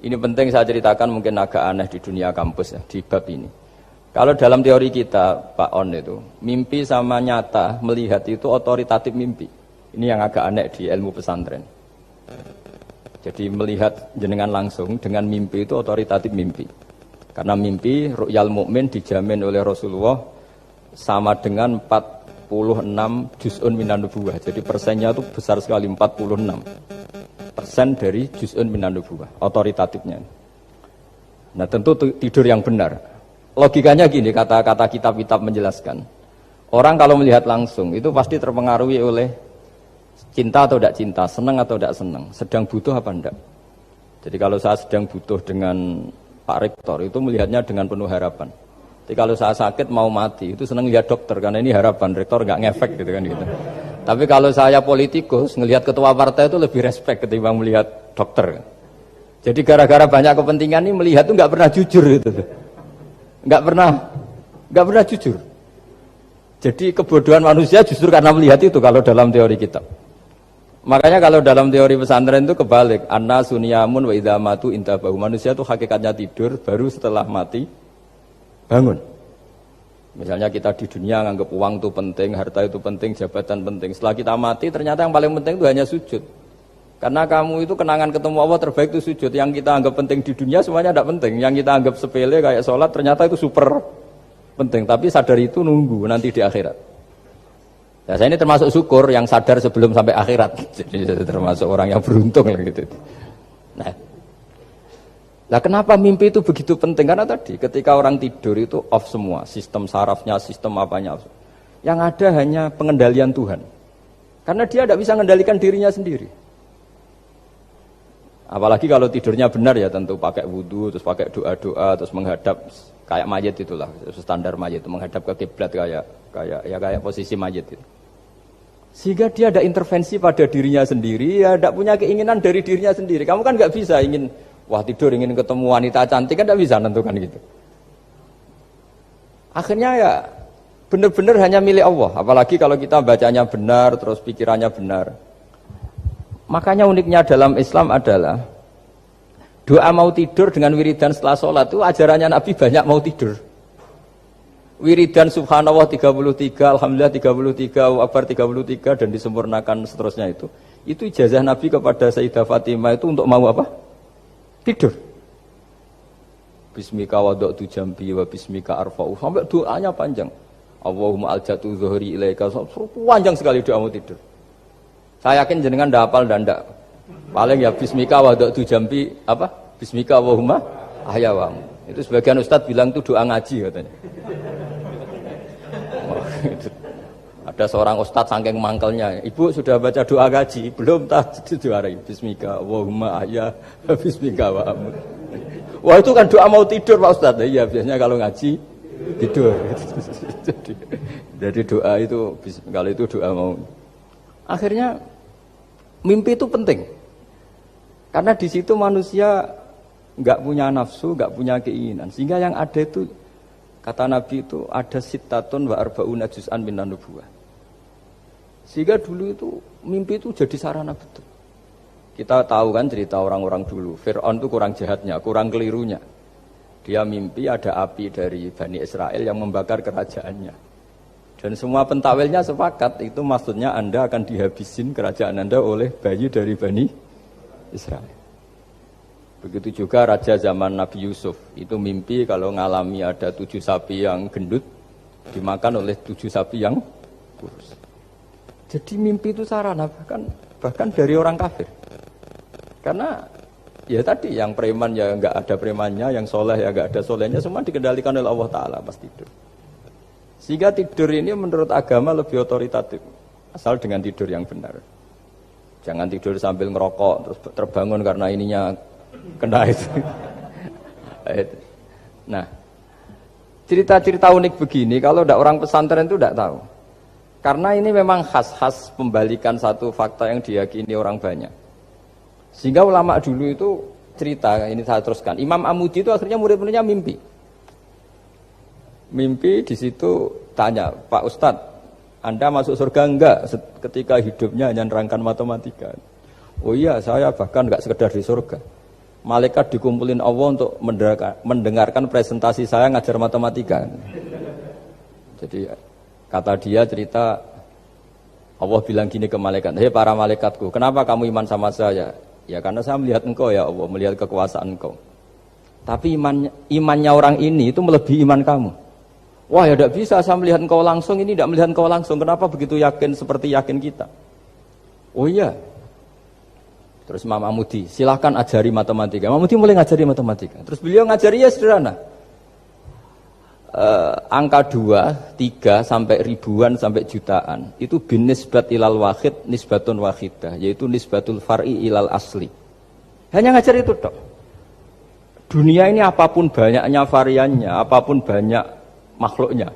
Ini penting saya ceritakan, mungkin agak aneh di dunia kampus ya, di bab ini. Kalau dalam teori kita, Pak On itu, mimpi sama nyata, melihat itu otoritatif mimpi. Ini yang agak aneh di ilmu pesantren. Jadi melihat jenengan langsung dengan mimpi itu otoritatif mimpi. Karena mimpi, ru'yal mukmin dijamin oleh Rasulullah sama dengan 46 juz'un minan nubuwah. Jadi persennya itu besar sekali, 46% dari juz'un minan nubuwah, otoritatifnya. Nah tentu tidur yang benar. Logikanya gini, kata-kata kitab-kitab menjelaskan. Orang kalau melihat langsung itu pasti terpengaruhi oleh cinta atau tidak cinta, senang atau tidak senang, sedang butuh apa tidak. Jadi kalau saya sedang butuh dengan Pak Rektor itu melihatnya dengan penuh harapan. Jadi kalau saya sakit mau mati itu senang lihat dokter karena ini harapan, Rektor nggak ngefek gitu kan gitu. Tapi kalau saya politikus ngelihat ketua partai itu lebih respect ketimbang melihat dokter. Jadi gara-gara banyak kepentingan ini melihat itu nggak pernah jujur gitu. Nggak pernah jujur. Jadi kebodohan manusia justru karena melihat itu kalau dalam teori kitab. Makanya kalau dalam teori pesantren itu kebalik, anna sunyamun wa idza matu intabahu. Manusia itu hakikatnya tidur, baru setelah mati bangun. Misalnya kita di dunia nganggap uang itu penting, harta itu penting, jabatan penting. Setelah kita mati ternyata yang paling penting itu hanya sujud. Karena kamu itu kenangan ketemu Allah terbaik itu sujud. Yang kita anggap penting di dunia semuanya tidak penting. Yang kita anggap sepele kayak sholat ternyata itu super penting. Tapi sadar itu nunggu nanti di akhirat. Ya, saya ini termasuk syukur yang sadar sebelum sampai akhirat. Jadi termasuk orang yang beruntung lah gitu. Nah, kenapa mimpi itu begitu penting? Karena tadi ketika orang tidur itu off semua, sistem sarafnya, sistem apanya. Yang ada hanya pengendalian Tuhan. Karena dia tidak bisa mengendalikan dirinya sendiri. Apalagi kalau tidurnya benar ya tentu pakai wudhu, terus pakai doa-doa, terus menghadap kayak mayit itulah, standar mayit itu menghadap ke kiblat kayak posisi mayit itu. Sehingga dia ada intervensi pada dirinya sendiri, ya tidak punya keinginan dari dirinya sendiri. Kamu kan nggak bisa ingin, wah tidur ingin ketemu wanita cantik kan tidak bisa nentukan gitu. Akhirnya ya benar-benar hanya milik Allah. Apalagi kalau kita bacanya benar, terus pikirannya benar. Makanya uniknya dalam Islam adalah doa mau tidur dengan wiridan setelah sholat itu ajarannya Nabi banyak mau tidur. Wiridan subhanallah 33, alhamdulillah 33, Allahu akbar 33 dan disempurnakan seterusnya itu. Itu ijazah Nabi kepada Sayyidah Fatimah itu untuk mau apa? Tidur. Bismika wada'tu jambi wa bismika arfa'u. Sampai doanya panjang. Allahumma aljatu zuhri ilaika. Panjang sekali doa mau tidur. Saya yakin jenengan ndak hafal dan ndak. Paling ya bismika wada'tu jambi apa? Bismika Allahumma ahyawamu. Itu sebagian ustadz bilang itu doa ngaji katanya. Ada seorang ustadz saking mangkelnya, ibu sudah baca doa ngaji? Belum, tak juarai. Bismika Allahumma ahya bismika wa amut. Wah itu kan doa mau tidur Pak Ustadz. Iya biasanya kalau ngaji tidur. Jadi doa itu kalau itu doa mau. Akhirnya mimpi itu penting. Karena di situ manusia nggak punya nafsu, nggak punya keinginan. Sehingga yang ada itu kata Nabi itu ada sittatun wa arba'una juz'an minan nubuwah. Sehingga dulu itu mimpi itu jadi sarana betul. Kita tahu kan cerita orang-orang dulu. Fir'aun itu kurang jahatnya, kurang kelirunya. Dia mimpi ada api dari Bani Israel yang membakar kerajaannya. Dan semua pentakwilnya sepakat itu maksudnya Anda akan dihabisin kerajaan Anda oleh bayi dari Bani Israel. Begitu juga raja zaman Nabi Yusuf. Itu mimpi kalau ngalami ada 7 sapi yang gendut dimakan oleh 7 sapi yang kurus. Jadi mimpi itu sarana bahkan dari orang kafir. Karena ya tadi yang preman ya enggak ada premannya, yang soleh ya enggak ada solehnya, semua dikendalikan oleh Allah Ta'ala pas tidur. Sehingga tidur ini menurut agama lebih otoritatif, asal dengan tidur yang benar. Jangan tidur sambil ngerokok terus terbangun karena ininya kena itu. Nah, cerita-cerita unik begini kalau tidak orang pesantren itu tidak tahu. Karena ini memang khas-khas pembalikan satu fakta yang diyakini orang banyak. Sehingga ulama dulu itu cerita, ini saya teruskan. Imam Amudi itu akhirnya murid-muridnya mimpi. Mimpi di situ tanya, Pak Ustadz, Anda masuk surga enggak ketika hidupnya hanya nerangkan matematika? Oh iya, saya bahkan enggak sekedar di surga. malaikat dikumpulin Allah untuk mendengarkan presentasi saya ngajar matematika. Jadi kata dia cerita Allah bilang gini ke malaikat, hei para malaikatku, kenapa kamu iman sama saya? Ya karena saya melihat engkau ya Allah, melihat kekuasaan engkau. Tapi imannya orang ini itu melebihi iman kamu. Wah ya tidak bisa saya melihat engkau langsung, ini tidak melihat engkau langsung. Kenapa begitu yakin seperti yakin kita? Oh iya. Terus Imam Amudi, silahkan ajari matematika. Imam Amudi mulai ngajari matematika. Terus beliau ngajari ya sederhana. Angka 2, 3 sampai ribuan sampai jutaan itu bin nisbat ilal wahid nisbatun wahidah, yaitu nisbatul far'i ilal asli. Hanya ngajar itu dok. Dunia ini apapun banyaknya variannya, apapun banyak makhluknya,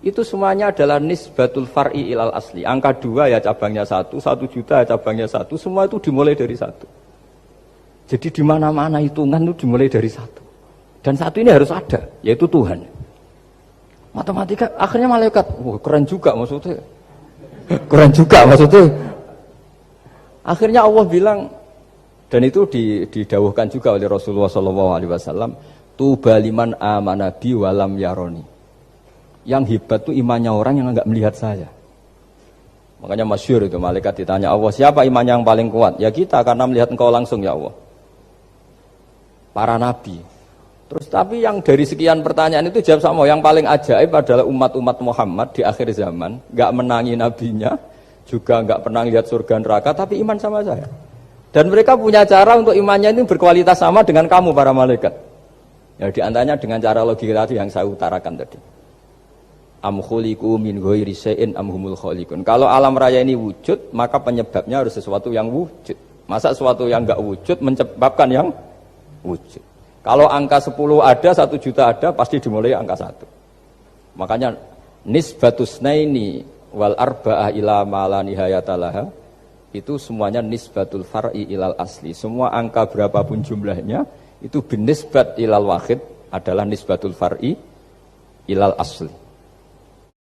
itu semuanya adalah nisbatul far'i ilal asli. Angka 2 ya cabangnya 1, 1 juta ya cabangnya 1, semua itu dimulai dari 1. Jadi di mana-mana hitungan itu dimulai dari 1. Dan 1 ini harus ada, yaitu Tuhan. Matematika akhirnya malaikat, keren juga maksudnya. Keren juga maksudnya. Akhirnya Allah bilang, dan itu didawuhkan juga oleh Rasulullah SAW, tuba liman amana bi walam yaroni. Yang hebat itu imannya orang yang enggak melihat saya. Makanya masyhur itu malaikat ditanya Allah, siapa imannya yang paling kuat? Ya kita, karena melihat engkau langsung ya Allah. Para nabi. Terus tapi yang dari sekian pertanyaan itu jawab sama, yang paling ajaib adalah umat-umat Muhammad di akhir zaman, enggak menangi nabinya, juga enggak pernah lihat surga neraka, tapi iman sama saya. Dan mereka punya cara untuk imannya itu berkualitas sama dengan kamu para malaikat. Ya diantaranya dengan cara logika tadi yang saya utarakan tadi. Am khuliqu min ghairi syai'in am humul khaliqun. Kalau alam raya ini wujud, maka penyebabnya harus sesuatu yang wujud. Masa sesuatu yang enggak wujud menyebabkan yang wujud. Kalau angka 10 ada, 1 juta ada, pasti dimulai angka 1. Makanya nisbatus naini wal arba'ah ila ma la nihayatalaha, itu semuanya nisbatul far'i ilal asli. Semua angka berapapun jumlahnya itu binisbat ilal wahid adalah nisbatul far'i ilal asli.